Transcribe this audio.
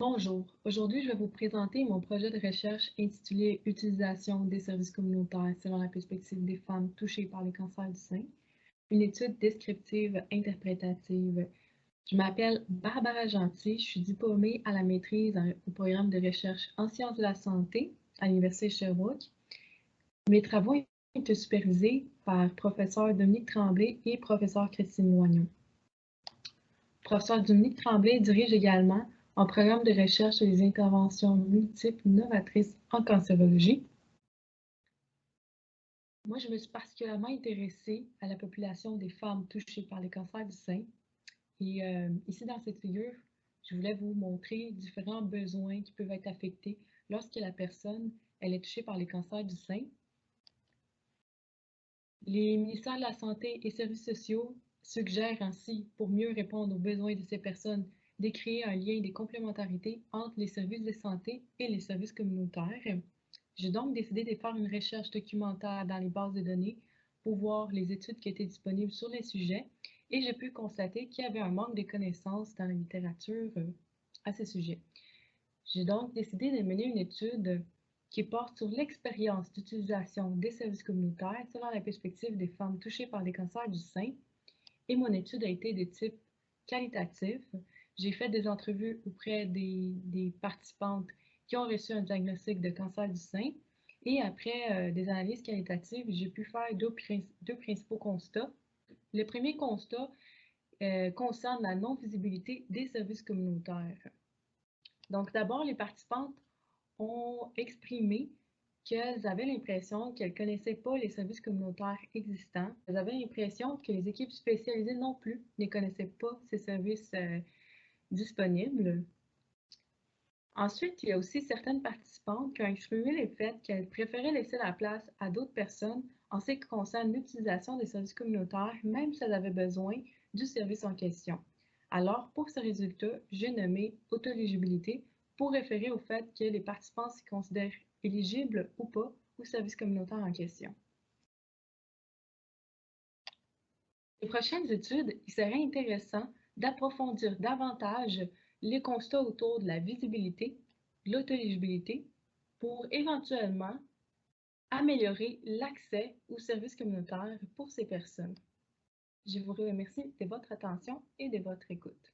Bonjour, aujourd'hui je vais vous présenter mon projet de recherche intitulé Utilisation des services communautaires selon la perspective des femmes touchées par les cancers du sein, une étude descriptive interprétative. Je m'appelle Barbara Gentil, je suis diplômée à la maîtrise au programme de recherche en sciences de la santé à l'Université de Sherbrooke. Mes travaux ont été supervisés par professeur Dominique Tremblay et professeur Christine Loignon. Professeur Dominique Tremblay dirige également un programme de recherche sur les interventions multiples novatrices en cancérologie. Moi, je me suis particulièrement intéressée à la population des femmes touchées par les cancers du sein. Et ici, dans cette figure, je voulais vous montrer différents besoins qui peuvent être affectés lorsque la personne elle est touchée par les cancers du sein. Les ministères de la Santé et Services sociaux suggèrent ainsi, pour mieux répondre aux besoins de ces personnes, de créer un lien des complémentarités entre les services de santé et les services communautaires. J'ai donc décidé de faire une recherche documentaire dans les bases de données pour voir les études qui étaient disponibles sur les sujets et j'ai pu constater qu'il y avait un manque de connaissances dans la littérature à ce sujet. J'ai donc décidé de mener une étude qui porte sur l'expérience d'utilisation des services communautaires selon la perspective des femmes touchées par des cancers du sein. Et mon étude a été de type qualitatif. J'ai fait des entrevues auprès des participantes qui ont reçu un diagnostic de cancer du sein. Et après des analyses qualitatives, j'ai pu faire deux principaux constats. Le premier constat concerne la non-visibilité des services communautaires. Donc d'abord, les participantes ont exprimé qu'elles avaient l'impression qu'elles ne connaissaient pas les services communautaires existants. Elles avaient l'impression que les équipes spécialisées non plus ne connaissaient pas ces services disponibles. Ensuite, il y a aussi certaines participantes qui ont exprimé le fait qu'elles préféraient laisser la place à d'autres personnes en ce qui concerne l'utilisation des services communautaires, même si elles avaient besoin du service en question. Alors, pour ce résultat, j'ai nommé auto-éligibilité pour référer au fait que les participants s'y considèrent éligibles ou pas au service communautaire en question. Les prochaines études, il serait intéressant d'approfondir davantage les constats autour de la visibilité, de l'auto-éligibilité, pour éventuellement améliorer l'accès aux services communautaires pour ces personnes. Je vous remercie de votre attention et de votre écoute.